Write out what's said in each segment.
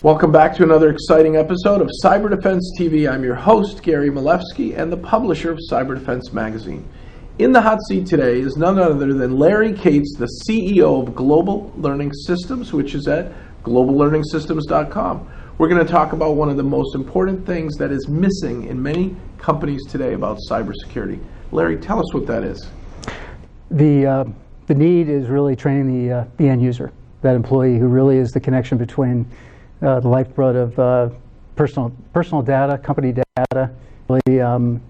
Welcome back to another exciting episode of Cyber Defense TV. I'm your host, Gary Malewski, and the publisher of Cyber Defense Magazine. In the hot seat today is none other than Larry Cates, the CEO of Global Learning Systems, which is at globallearningsystems.com. We're going to talk about one of the most important things that is missing in many companies today about cybersecurity. Larry, tell us what that is. The need is really training the end user, that employee who really is the connection between the lifeblood of personal data, company data, really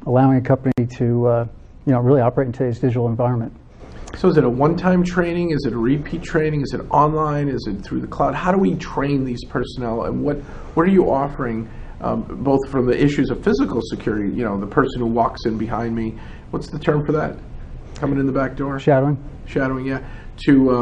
allowing a company to really operate in today's digital environment. So is it a one-time training? Is it a repeat training? Is it online? Is it through the cloud? How do we train these personnel, and what are you offering, both from the issues of physical security, the person who walks in behind me, what's the term for that? Coming in the back door? Shadowing, yeah. To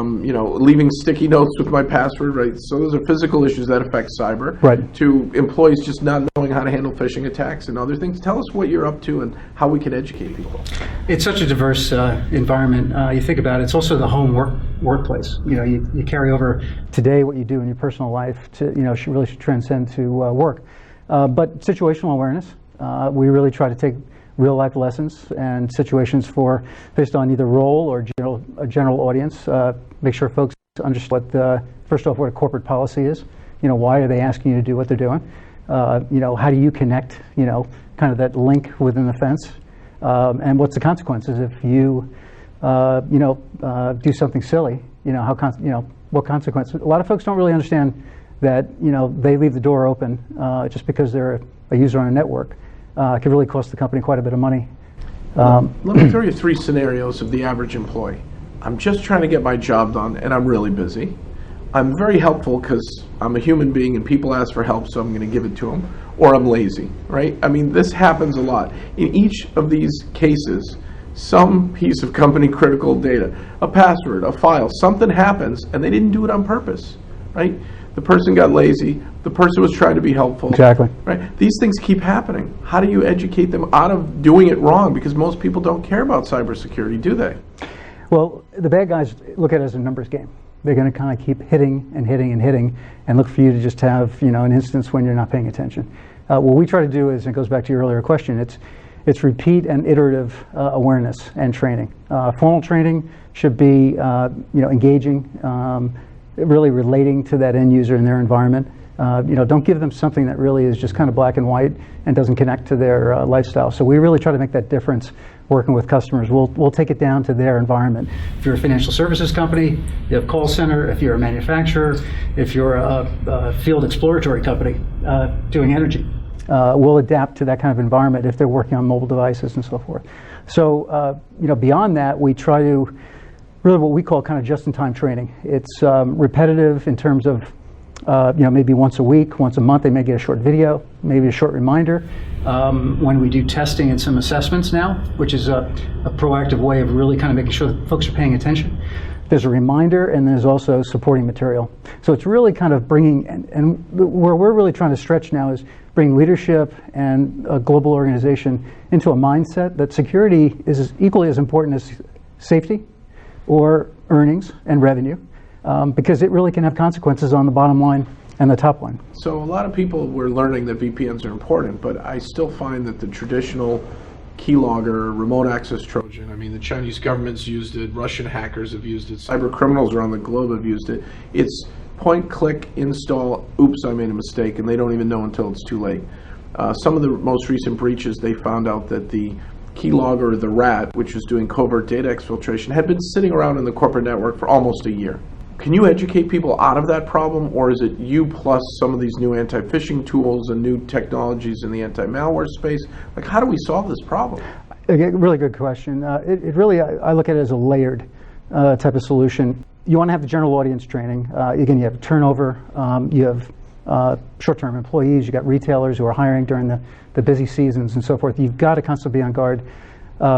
leaving sticky notes with my password, right? So those are physical issues that affect cyber. Right. To employees just not knowing how to handle phishing attacks and other things. Tell us what you're up to and how we can educate people. It's such a diverse environment. You think about it, it's also the home workplace. You carry over today what you do in your personal life to really should transcend to work. But situational awareness, we really try to take real life lessons and situations based on either role or a general audience. Make sure folks understand first off what a corporate policy is. Why are they asking you to do what they're doing? How do you connect? Kind of that link within the fence. And what's the consequences if you do something silly? What consequences? A lot of folks don't really understand that they leave the door open just because they're a user on a network. It could really cost the company quite a bit of money. Let me throw you three scenarios of the average employee. I'm just trying to get my job done, and I'm really busy. I'm very helpful because I'm a human being and people ask for help, so I'm going to give it to them. Or I'm lazy, right? I mean, this happens a lot. In each of these cases, some piece of company critical data, a password, a file, something happens, and they didn't do it on purpose, right? The person got lazy. The person was trying to be helpful. Exactly. Right. These things keep happening. How do you educate them out of doing it wrong? Because most people don't care about cybersecurity, do they? Well, the bad guys look at it as a numbers game. They're going to kind of keep hitting and look for you to just have an instance when you're not paying attention. What we try to do is, and it goes back to your earlier question, it's repeat and iterative awareness and training. Formal training should be engaging. Really relating to that end user and their environment. Don't give them something that really is just kind of black and white and doesn't connect to their lifestyle. So we really try to make that difference working with customers. We'll take it down to their environment. If you're a financial services company, you have a call center. If you're a manufacturer, if you're a field exploratory company doing energy, we'll adapt to that kind of environment if they're working on mobile devices and so forth. So beyond that, we try to really what we call kind of just-in-time training. It's repetitive in terms of, maybe once a week, once a month, they may get a short video, maybe a short reminder. When we do testing and some assessments now, which is a proactive way of really kind of making sure that folks are paying attention, there's a reminder and there's also supporting material. So it's really kind of bringing, and where we're really trying to stretch now is bring leadership and a global organization into a mindset that security is equally as important as safety or earnings and revenue, because it really can have consequences on the bottom line and the top line. So a lot of people were learning that VPNs are important, but I still find that the traditional Keylogger, remote access Trojan, the Chinese government's used it, Russian hackers have used it, cyber criminals around the globe have used it. It's point, click, install, oops, I made a mistake, and they don't even know until it's too late. Some of the most recent breaches, they found out that the Keylogger, the rat, which was doing covert data exfiltration, had been sitting around in the corporate network for almost a year. Can you educate people out of that problem, or is it you plus some of these new anti-phishing tools and new technologies in the anti-malware space? Like, how do we solve this problem? Really good question. It really, I look at it as a layered type of solution. You want to have the general audience training. Again, you have turnover, you have short-term employees, you got retailers who are hiring during the busy seasons and so forth. You've got to constantly be on guard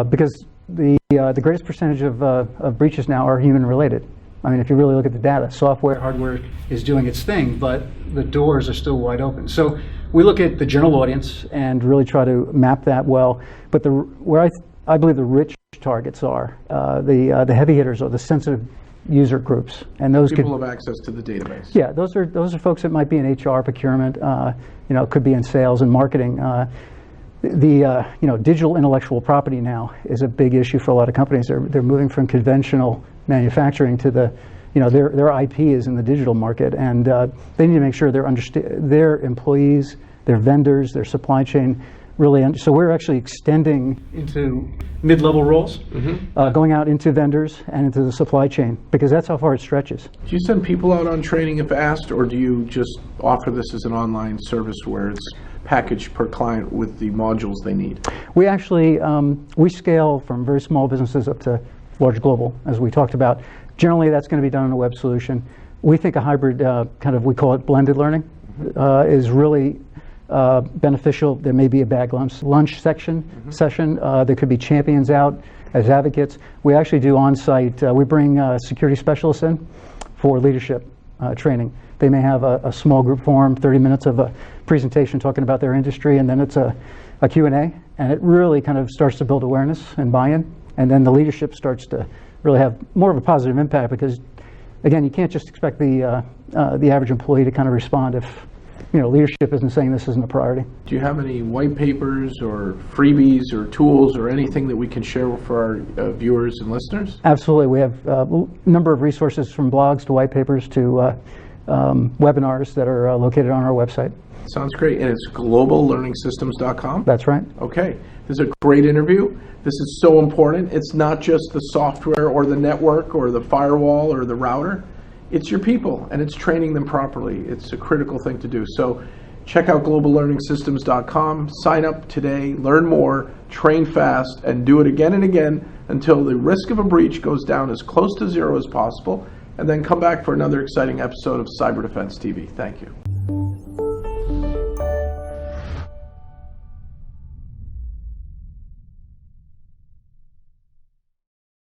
because the greatest percentage of breaches now are human-related. If you really look at the data, software, hardware is doing its thing, but the doors are still wide open. So we look at the general audience and really try to map that well. But where I believe the rich targets are, the heavy hitters or the sensitive user groups, and those People have access to the database. yeah, those are folks that might be in HR, procurement, could be in sales and marketing. Digital intellectual property now is a big issue for a lot of companies. They're moving from conventional manufacturing to their IP is in the digital market, and they need to make sure their employees, their vendors, their supply chain really. So we're actually extending into mid-level roles, going out into vendors and into the supply chain, because that's how far it stretches. Do you send people out on training if asked, or do you just offer this as an online service where it's packaged per client with the modules they need? We actually we scale from very small businesses up to large global, as we talked about. Generally, that's going to be done in a web solution. We think a hybrid we call it blended learning, is really beneficial. There may be a bag lunch session. There could be champions out as advocates. We actually do on-site. We bring security specialists in for leadership training. They may have a small group forum, 30 minutes of a presentation talking about their industry, and then it's a Q&A, and it really kind of starts to build awareness and buy-in, and then the leadership starts to really have more of a positive impact, because, again, you can't just expect the average employee to kind of respond if leadership isn't saying this isn't a priority. Do you have any white papers or freebies or tools or anything that we can share for our viewers and listeners? Absolutely. We have a number of resources, from blogs to white papers to webinars that are located on our website. Sounds great. And it's globallearningsystems.com? That's right. Okay. This is a great interview. This is so important. It's not just the software or the network or the firewall or the router. It's your people, and it's training them properly. It's a critical thing to do. So check out globallearningsystems.com. Sign up today, learn more, train fast, and do it again and again until the risk of a breach goes down as close to zero as possible, and then come back for another exciting episode of Cyber Defense TV. Thank you.